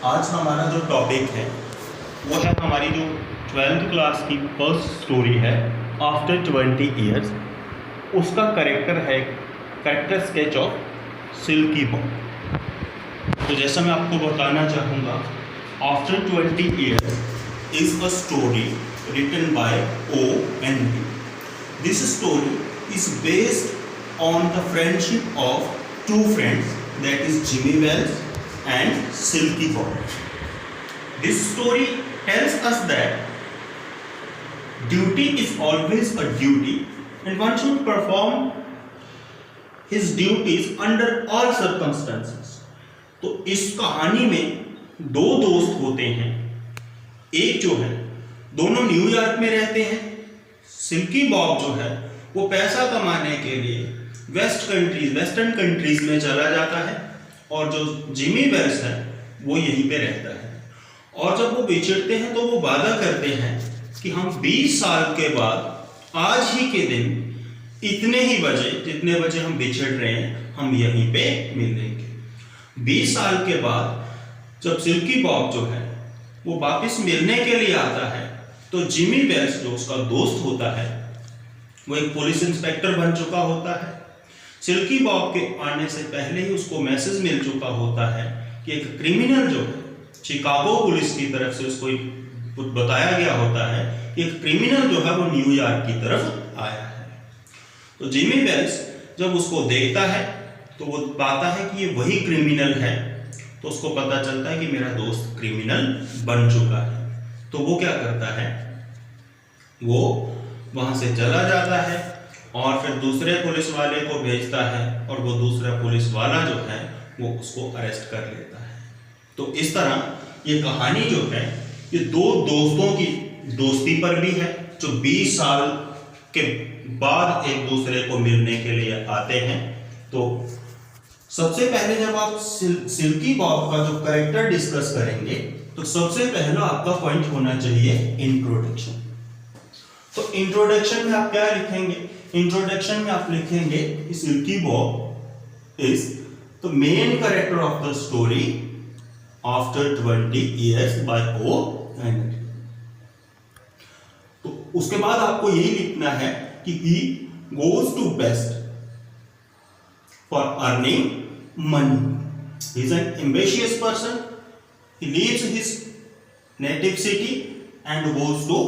आज हमारा जो टॉपिक है वो है हमारी जो 12th क्लास की फर्स्ट स्टोरी है आफ्टर 20 ईयर्स। उसका character sketch of Silky Bob. तो जैसा मैं आपको बताना चाहूँगा, after 20 years is a story written by O.N.V. This story is based on the friendship of two friends, that is Jimmy Wells and Silky Bob. This story tells us that duty is always a duty and one should perform his duties under all circumstances. तो इस कहानी में दो दोस्त होते हैं। एक जो है, दोनों न्यूयॉर्क में रहते हैं। सिल्की बॉब जो है वो पैसा कमाने के लिए वेस्टर्न कंट्रीज में चला जाता है और जो जिमी वेल्स है वो यहीं पे रहता है। और जब वो बिछड़ते हैं तो वो वादा करते हैं कि हम 20 साल के बाद आज ही के दिन इतने ही बजे, जितने बजे हम बिछड़ रहे हैं, हम यहीं पे मिलेंगे। 20 साल के बाद जब सिल्की बॉब जो है वो वापस मिलने के लिए आता है तो जिमी वेल्स जो उसका दोस्त होता है वो एक पुलिस इंस्पेक्टर बन चुका होता है। सिल्की बॉब के आने से पहले ही उसको मैसेज मिल चुका होता है कि एक क्रिमिनल जो है, शिकागो पुलिस की तरफ से उसको बताया गया होता है कि एक क्रिमिनल जो है वो न्यूयॉर्क की तरफ आया है। तो जिमी वेल्स जब उसको देखता है तो वो पाता है कि ये वही क्रिमिनल है। तो उसको पता चलता है कि मेरा दोस्त क्रिमिनल बन चुका है। तो वो क्या करता है, वो वहां से चला जाता है और फिर दूसरे पुलिस वाले को भेजता है और वो दूसरा पुलिस वाला जो है वो उसको अरेस्ट कर लेता है। तो इस तरह ये कहानी जो है ये दो दोस्तों की दोस्ती पर भी है जो 20 साल के बाद एक दूसरे को मिलने के लिए आते हैं। तो सबसे पहले जब आप सिल्की बॉब का जो कैरेक्टर डिस्कस करेंगे तो सबसे पहला आपका पॉइंट होना चाहिए इंट्रोडक्शन। तो इंट्रोडक्शन में आप क्या लिखेंगे? इंट्रोडक्शन में आप लिखेंगे कि Silky Bob is the main character of the story after 20 years by O.N.V. तो उसके बाद आपको यही लिखना है कि he goes to best for earning money, he is an ambitious person, he leaves his native city and goes to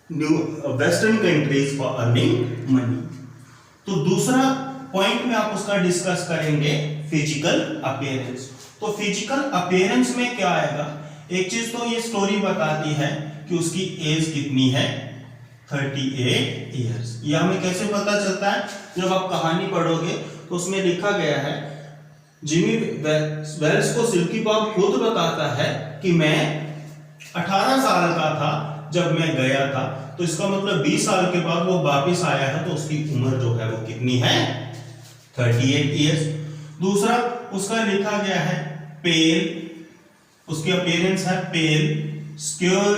western countries for earning money. तो दूसरा पॉइंट में आप उसका डिस्कस करेंगे फिजिकल अपीयरेंस। तो फिजिकल अपीयरेंस में क्या आएगा? एक चीज तो ये स्टोरी बताती है कि उसकी एज कितनी है, 38 इयर्स। ये हमें कैसे पता चलता है? जब आप कहानी पढ़ोगे तो उसमें लिखा गया है, जिमी वेल्स को सिल्की बॉब खुद बताता है कि मैं 18 साल का था जब मैं गया था। तो इसका मतलब 20 साल के बाद वो वापस आया है तो उसकी उम्र जो है वो कितनी है, 38 इयर्स। दूसरा उसका लिखा गया है पेल, उसकी अपीयरेंस है पेल, स्क्योर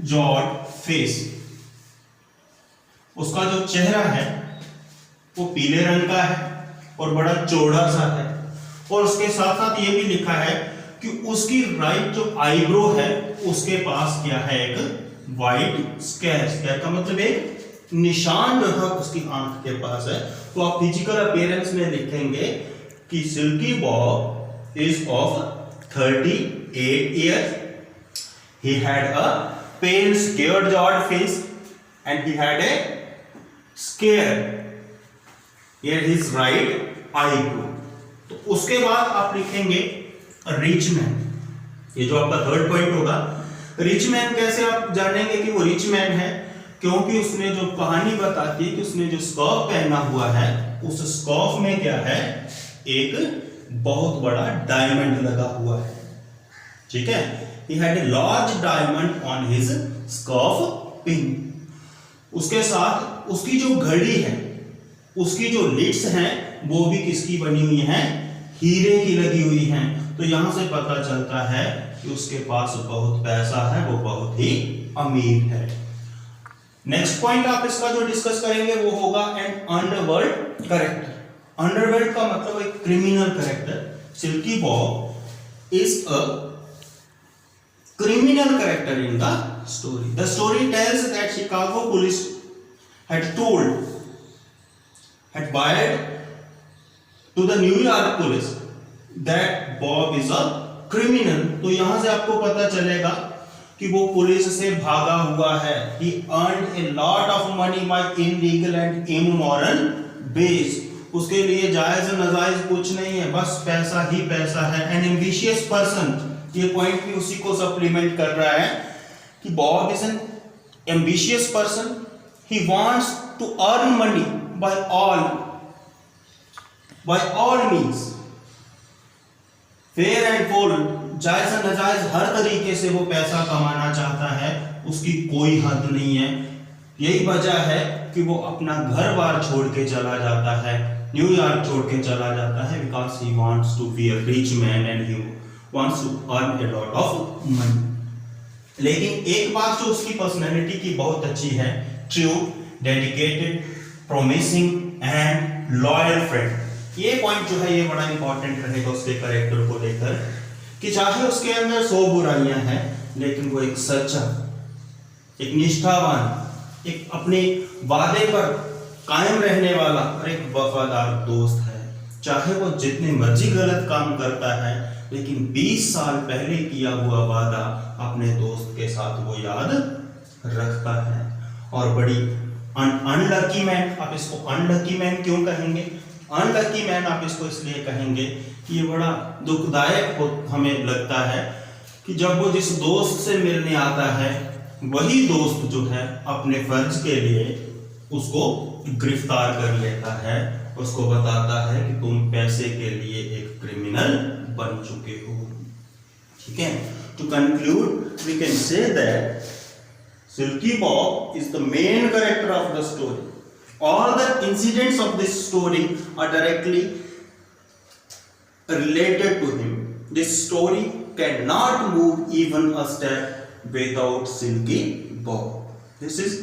जॉड फेस। उसका जो चेहरा है वो पीले रंग का है और बड़ा चौड़ा सा है। और उसके साथ साथ ये भी लिखा है कि उसकी राइट जो आईब्रो है उसके पास क्या है, एक वाइट स्केर का मतलब एक निशान जो है उसकी आंख के पास है। तो आप फिजिकल अपीयरेंस में लिखेंगे कि Silky Bob is of 38 years, he had a pale scared jawed face and he had a scare near his right eyebrow। तो उसके बाद आप लिखेंगे रिच मैन। ये जो आपका थर्ड पॉइंट होगा, रिच मैन कैसे आप जानेंगे कि वो रिच मैन है? क्योंकि उसने जो कहानी बताती है कि उसने जो स्कार्फ पहना हुआ है उस स्कार्फ में क्या है, एक बहुत बड़ा डायमंड लगा हुआ है। ठीक है, he had a large diamond on his scarf pin। उसके साथ उसकी जो घड़ी है, उसकी जो लिड्स हैं वो भी किसकी बनी हुई हैं, हीरे की लगी हुई हैं। तो यहां से पता चलता है कि उसके पास बहुत पैसा है, वो बहुत ही अमीर है। नेक्स्ट पॉइंट आप इसका जो डिस्कस करेंगे वो होगा एन अंडरवर्ल्ड कैरेक्टर। अंडरवर्ल्ड का मतलब एक criminal character. Silky Bob is a criminal character in the story. The story tells that Chicago police had wired to the New York police that Bob is a criminal. तो यहां से आपको पता चलेगा कि वो पुलिस से भागा हुआ है. He earned a lot of money by illegal and immoral ways. उसके लिए जायज नाजायज कुछ नहीं है, बस पैसा ही पैसा है. An ambitious person, ये पॉइंट भी उसी को सप्लीमेंट कर रहा है कि Bob is an ambitious person. He wants to earn money by all means. Fair and full, जायज नाजायज हर तरीके से वो पैसा कमाना चाहता है, उसकी कोई हद नहीं है. यही वजह है कि वो अपना घर बार छोड़ के चला जाता है, न्यूयॉर्क छोड़ के चला जाता है, because he wants to be a rich man and he wants to earn a lot of money. लेकिन एक बात जो उसकी पर्सनैलिटी की बहुत अच्छी है, true, dedicated, promising and loyal friend. ये पॉइंट जो है ये बड़ा इंपॉर्टेंट रहेगा उसके कैरेक्टर को लेकर कि चाहे उसके अंदर 100 बुराइयां हैं, लेकिन वो एक सच्चा, एक निष्ठावान, एक अपने वादे पर कायम रहने वाला और एक वफादार दोस्त है. चाहे वो जितने मर्जी गलत काम करता है, लेकिन 20 साल पहले किया हुआ वादा अपने दोस्त के साथ वो याद रखता है. और बड़ी अनलकी मैन, आप इसको अनलकी मैन क्यों कहेंगे? अनलकी मैन आप इसको इसलिए कहेंगे कि ये बड़ा दुखदायक हमें लगता है कि जब वो जिस दोस्त से मिलने आता है, वही दोस्त जो है अपने फर्ज के लिए उसको गिरफ्तार कर लेता है, उसको बताता है कि तुम पैसे के लिए एक क्रिमिनल बन चुके हो. ठीक है, to conclude we can say that Silky Bob is the main character of the story. All the incidents of this story are directly related to him. This story cannot move even a step without Silky Bob. This is